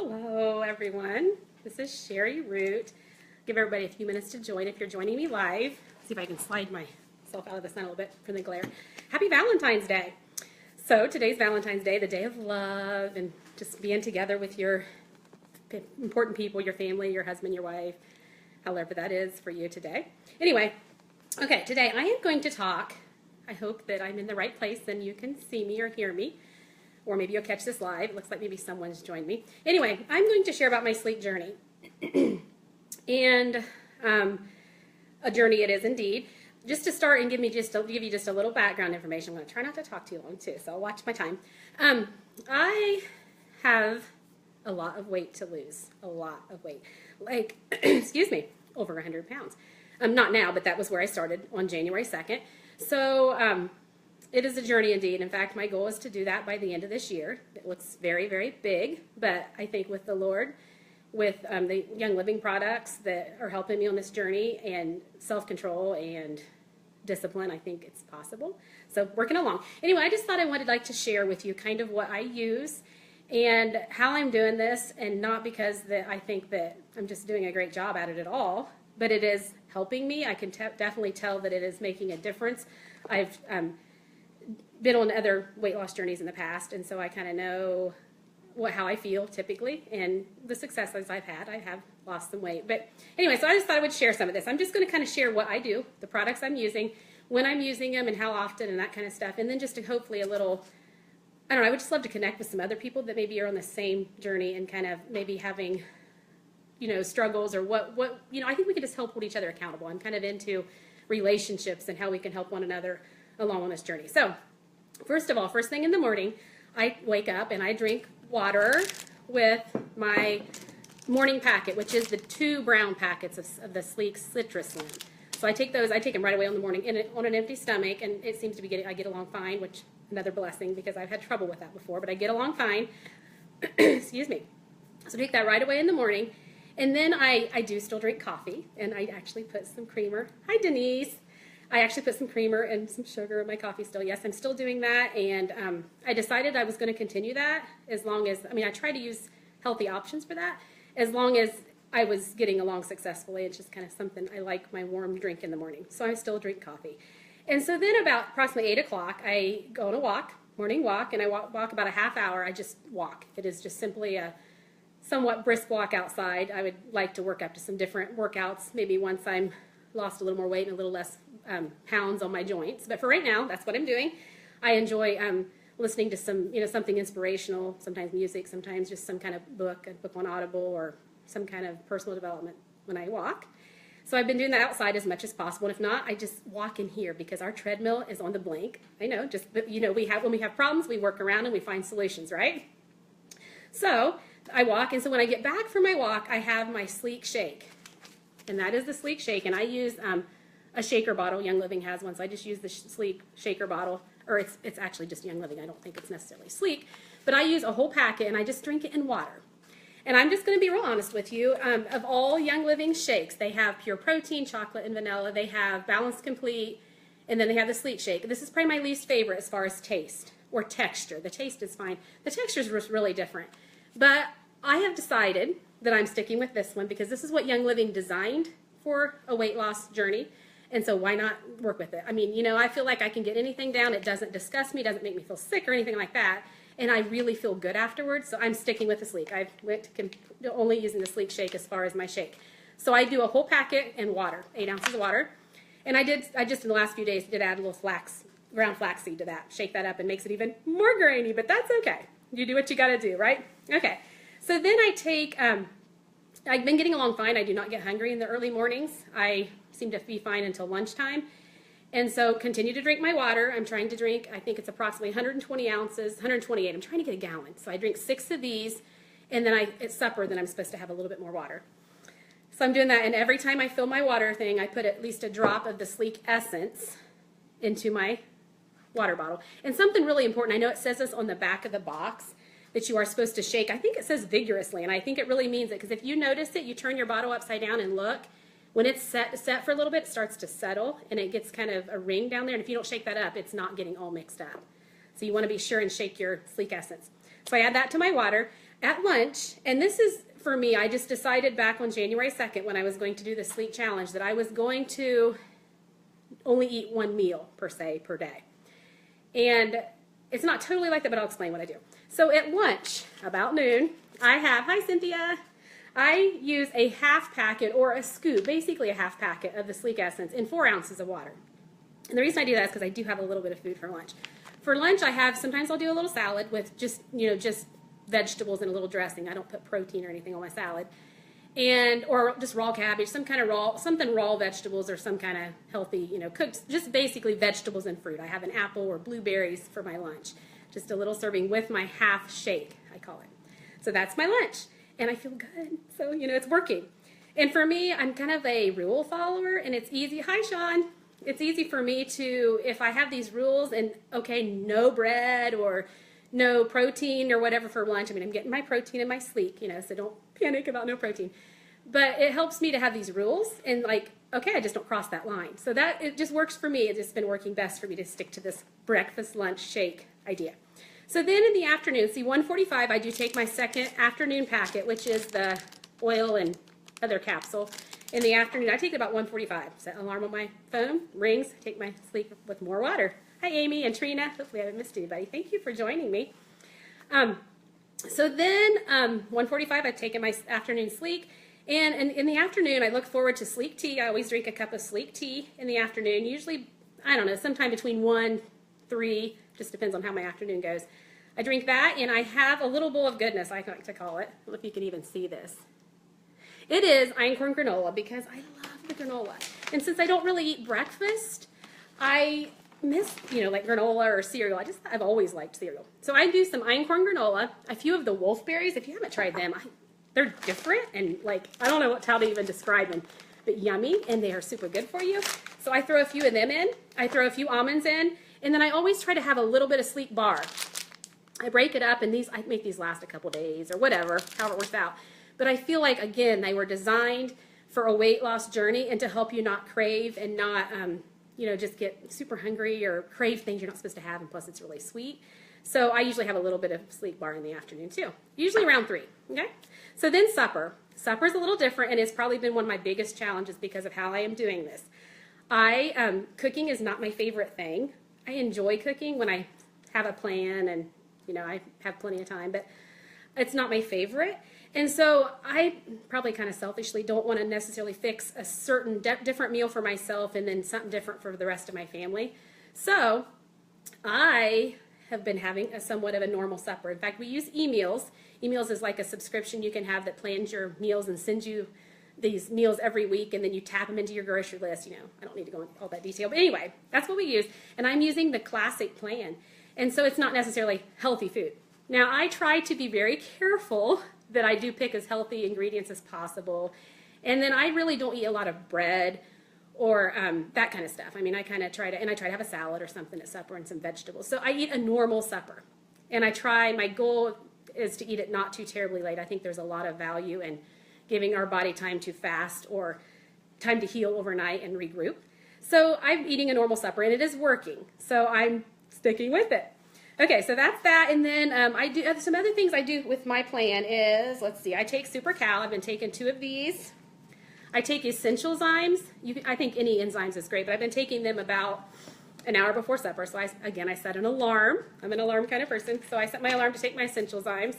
Hello, everyone. This is Sherry Root. Give everybody a few minutes to join if you're joining me live. See if I can slide myself out of the sun a little bit from the glare. Happy Valentine's Day. So today's Valentine's Day, the day of love and just being together with your important people, your family, your husband, your wife, however that is for you today. Anyway, okay, today I am going to talk. I hope that I'm in the right place and you can see me or hear me. Or maybe you'll catch this live. It looks like maybe someone's joined me. Anyway, I'm going to share about my Slique journey. And a journey it is indeed. Just to start and give you just a little background information. I'm going to try not to talk too long too, so I'll watch my time. I have a lot of weight to lose. A lot of weight. Like, excuse me, over 100 pounds. Not now, but that was where I started on January 2nd. So, it is a journey indeed. In fact, my goal is to do that by the end of this year. It looks very, very big, but I think with the Lord, with the Young Living products that are helping me on this journey and self-control and discipline, I think it's possible. So working along. Anyway, I just thought I wanted to share with you kind of what I use and how I'm doing this, and not because that I think that I'm just doing a great job at it at all, but it is helping me. I can definitely tell that it is making a difference. I've been on other weight loss journeys in the past, and so I kind of know how I feel typically, and the successes I've had. I have lost some weight. But anyway, so I just thought I would share some of this. I'm just going to kind of share what I do, the products I'm using, when I'm using them, and how often, and that kind of stuff. And then just to hopefully a little, I don't know, I would just love to connect with some other people that maybe are on the same journey and kind of maybe having, struggles or what, I think we can just help each other accountable. I'm kind of into relationships and how we can help one another along on this journey. So, first of all, first thing in the morning, I wake up and I drink water with my morning packet, which is the 2 brown packets of the Slique Citrus Slim. So I take them right away in the morning on an empty stomach, and it seems to be I get along fine, which another blessing because I've had trouble with that before, but I get along fine. Excuse me. So I take that right away in the morning, and then I do still drink coffee, and I actually put some creamer. Hi, Denise. I actually put some creamer and some sugar in my coffee still. Yes, I'm still doing that, and I decided I was going to continue that as long as, I try to use healthy options for that, as long as I was getting along successfully. It's just kind of something, I like my warm drink in the morning, so I still drink coffee. And so then about approximately 8 o'clock, I go on a walk, morning walk, and I walk about a half hour. I just walk. It is just simply a somewhat brisk walk outside. I would like to work up to some different workouts, maybe once I'm lost a little more weight and a little less pounds on my joints. But for right now, that's what I'm doing. I enjoy listening to some, something inspirational, sometimes music, sometimes just some kind of book, a book on Audible or some kind of personal development when I walk. So I've been doing that outside as much as possible. And if not, I just walk in here because our treadmill is on the blink. I know, when we have problems, we work around and we find solutions, right? So I walk, and so when I get back from my walk, I have my Slique shake. And that is the Slique shake, and I use a shaker bottle. Young Living has one, so I just use the Slique shaker bottle, or it's actually just Young Living. I don't think it's necessarily Slique, but I use a whole packet, and I just drink it in water. And I'm just going to be real honest with you. Of all Young Living shakes, they have pure protein, chocolate, and vanilla. They have Balanced Complete, and then they have the Slique shake. This is probably my least favorite as far as taste or texture. The taste is fine. The texture is really different. But I have decided that I'm sticking with this one because this is what Young Living designed for a weight loss journey. And so why not work with it? I feel like I can get anything down. It doesn't disgust me, doesn't make me feel sick or anything like that. And I really feel good afterwards. So I'm sticking with the Slique. I went to only using the Slique shake as far as my shake. So I do a whole packet in water, 8 ounces of water. And I just in the last few days did add a little ground flaxseed to that. Shake that up and makes it even more grainy, but that's okay. You do what you got to do, right? Okay. So then I take, I've been getting along fine. I do not get hungry in the early mornings. I seem to be fine until lunchtime. And so continue to drink my water. I'm trying to drink, I think it's approximately 120 ounces, 128. I'm trying to get a gallon. So I drink 6 of these, and then at supper, then I'm supposed to have a little bit more water. So I'm doing that, and every time I fill my water thing, I put at least a drop of the Slique Essence into my water bottle. And something really important, I know it says this on the back of the box, that you are supposed to shake. I think it says vigorously, and I think it really means it, because if you notice it, you turn your bottle upside down and look, when it's set for a little bit, it starts to settle, and it gets kind of a ring down there, and if you don't shake that up, it's not getting all mixed up. So you want to be sure and shake your Slique Essence. So I add that to my water. At lunch, and this is for me, I just decided back on January 2nd when I was going to do the Slique Challenge that I was going to only eat one meal per se per day. And it's not totally like that, but I'll explain what I do. So at lunch, about noon, I have, hi Cynthia, I use a half packet or a scoop, basically a half packet of the Slique Essence in 4 ounces of water. And the reason I do that is because I do have a little bit of food for lunch. For lunch, I have, sometimes I'll do a little salad with just, just vegetables and a little dressing. I don't put protein or anything on my salad. Or just raw cabbage, something raw vegetables or some kind of healthy, cooked, just basically vegetables and fruit. I have an apple or blueberries for my lunch. Just a little serving with my half shake, I call it. So that's my lunch. And I feel good. So, it's working. And for me, I'm kind of a rule follower, and it's easy. Hi, Sean. It's easy for me to, if I have these rules and, okay, no bread or no protein or whatever for lunch. I mean, I'm getting my protein in my Slique, so don't panic about no protein. But it helps me to have these rules and okay, I just don't cross that line. So it just works for me. It's just been working best for me to stick to this breakfast, lunch, shake idea. So then in the afternoon, see 1:45, I do take my second afternoon packet, which is the oil and other capsule. In the afternoon, I take it about 1:45. Set an alarm on my phone, rings, take my Slique with more water. Hi, Amy and Trina. Hopefully I haven't missed anybody. Thank you for joining me. So then 1:45, I've taken my afternoon Slique. And in the afternoon, I look forward to Slique tea. I always drink a cup of Slique tea in the afternoon. Usually, I don't know, sometime between 1, 3, just depends on how my afternoon goes. I drink that, and I have a little bowl of goodness, I like to call it. I don't know if you can even see this. It is einkorn granola because I love the granola. And since I don't really eat breakfast, I miss, like granola or cereal. I've always liked cereal. So I do some einkorn granola, a few of the wolfberries. If you haven't tried them, they're different and I don't know how to even describe them, but yummy, and they are super good for you. So I throw a few of them in. I throw a few almonds in, and then I always try to have a little bit of Slique bar. I break it up, and I make these last a couple days or whatever, however it works out. But I feel like, again, they were designed for a weight loss journey and to help you not crave and not, just get super hungry or crave things you're not supposed to have, and plus it's really sweet. So I usually have a little bit of Slique bar in the afternoon too, usually around 3, okay? So then supper. Supper's a little different, and it's probably been one of my biggest challenges because of how I am doing this. Cooking is not my favorite thing. I enjoy cooking when I have a plan and, I have plenty of time, but it's not my favorite. And so I probably kind of selfishly don't want to necessarily fix a certain different meal for myself and then something different for the rest of my family. So I have been having somewhat of a normal supper. In fact, we use e-meals. E-meals is like a subscription you can have that plans your meals and sends you these meals every week, and then you tap them into your grocery list. I don't need to go into all that detail, but anyway, that's what we use. And I'm using the classic plan. And so it's not necessarily healthy food. Now, I try to be very careful that I do pick as healthy ingredients as possible. And then I really don't eat a lot of bread or that kind of stuff. I mean, I try to have a salad or something at supper and some vegetables. So I eat a normal supper. And my goal is to eat it not too terribly late. I think there's a lot of value in giving our body time to fast or time to heal overnight and regroup. So I'm eating a normal supper, and it is working. So I'm sticking with it. Okay, so that's that, and then I do some other things I do with my plan is, let's see, I take Super Cal. I've been taking 2 of these. I take essential enzymes. I think any enzymes is great, but I've been taking them about an hour before supper. So I set an alarm. I'm an alarm kind of person, so I set my alarm to take my essential enzymes.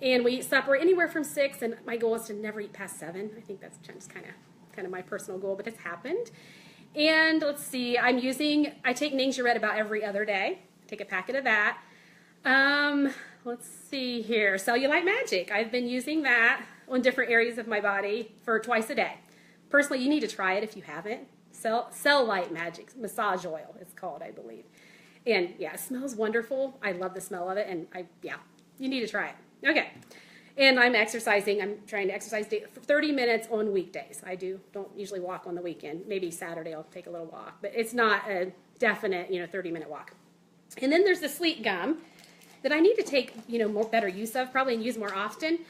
And we eat supper anywhere from 6, and my goal is to never eat past 7. I think that's just kind of my personal goal, but it's happened. And let's see, I take Ningxia about every other day. Take a packet of that. Let's see here. Cellulite Magic. I've been using that on different areas of my body for twice a day. Personally, you need to try it if you haven't. Cellulite Magic massage oil, it's called, I believe. And yeah, it smells wonderful. I love the smell of it, and you need to try it. Okay. And I'm exercising. I'm trying to exercise for 30 minutes on weekdays. I don't usually walk on the weekend. Maybe Saturday I'll take a little walk, but it's not a definite, 30-minute walk. And then there's the Slique gum that I need to take, better use of, probably, and use more often,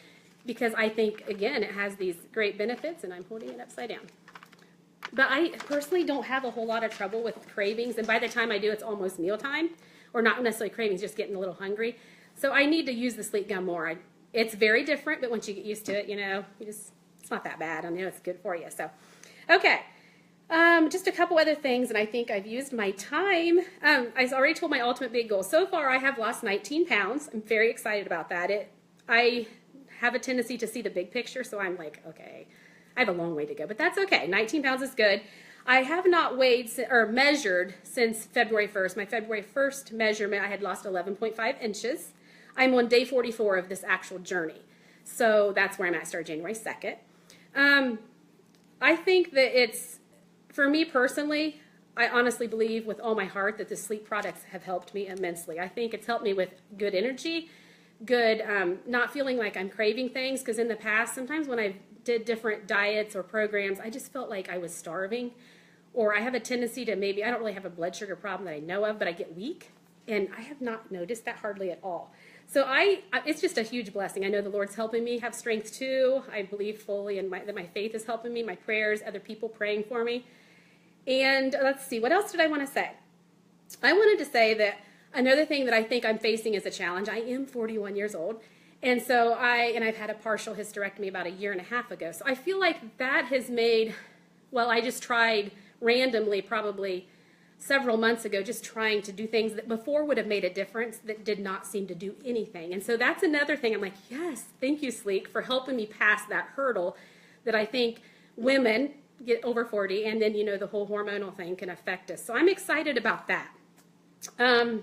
because I think, again, it has these great benefits, and I'm holding it upside down. But I personally don't have a whole lot of trouble with cravings, and by the time I do, it's almost mealtime, or not necessarily cravings, just getting a little hungry. So I need to use the Slique gum more. It's very different, but once you get used to it, it's not that bad. I know it's good for you. So, okay. Just a couple other things, and I think I've used my time. I already told my ultimate big goal. So far, I have lost 19 pounds. I'm very excited about that. I have a tendency to see the big picture, so I'm like, okay, I have a long way to go, but that's okay. 19 pounds is good. I have not weighed or measured since February 1st. My February 1st measurement, I had lost 11.5 inches. I'm on day 44 of this actual journey. So that's where I'm at, started January 2nd. I think that for me personally, I honestly believe with all my heart that the Slique products have helped me immensely. I think it's helped me with good energy, good, not feeling like I'm craving things, because in the past, sometimes when I did different diets or programs, I just felt like I was starving, or I have a tendency to I don't really have a blood sugar problem that I know of, but I get weak, and I have not noticed that hardly at all. So it's just a huge blessing. I know the Lord's helping me have strength too. I believe fully that my faith is helping me, my prayers, other people praying for me. And let's see, what else did I want to say? I wanted to say that another thing that I think I'm facing is a challenge. I am 41 years old, and so I've had a partial hysterectomy about a year and a half ago. So I feel like that has I just tried randomly probably several months ago, just trying to do things that before would have made a difference that did not seem to do anything. And so that's another thing. I'm like, yes, thank you, Slique, for helping me pass that hurdle that I think women get over 40, and then, the whole hormonal thing can affect us. So I'm excited about that. I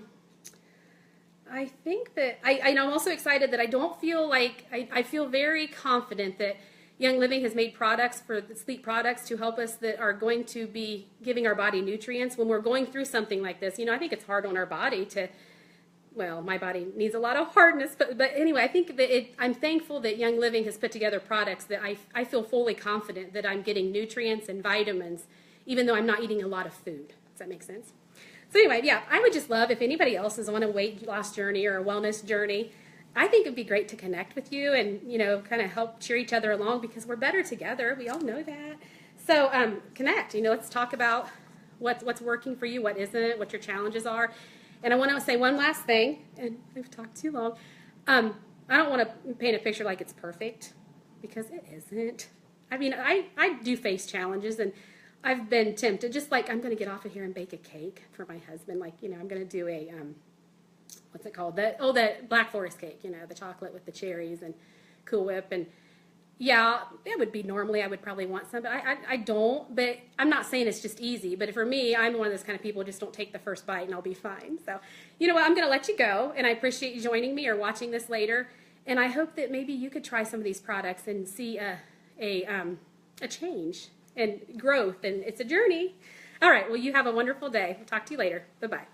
think that I'm also excited that I don't feel like, I feel very confident that Young Living has made products for the Slique products to help us that are going to be giving our body nutrients when we're going through something like this. I think it's hard on our body my body needs a lot of hardness, but anyway, I think that I'm thankful that Young Living has put together products that I feel fully confident that I'm getting nutrients and vitamins, even though I'm not eating a lot of food. Does that make sense? So anyway, yeah, I would just love if anybody else is on a weight loss journey or a wellness journey. I think it'd be great to connect with you and, kind of help cheer each other along, because we're better together. We all know that. So connect. Let's talk about what's working for you, what isn't, what your challenges are. And I want to say one last thing, and I've talked too long. I don't want to paint a picture like it's perfect, because it isn't. I mean, I do face challenges, and I've been tempted, just like I'm going to get off of here and bake a cake for my husband. Like, I'm going to do a what's it called? The Black Forest cake, the chocolate with the cherries and Cool Whip. And yeah, it would be normally, I would probably want some, but I don't. But I'm not saying it's just easy. But for me, I'm one of those kind of people who just don't take the first bite and I'll be fine. So, you know what? I'm going to let you go. And I appreciate you joining me or watching this later. And I hope that maybe you could try some of these products and see a change and growth. And it's a journey. All right. Well, you have a wonderful day. We'll talk to you later. Bye-bye.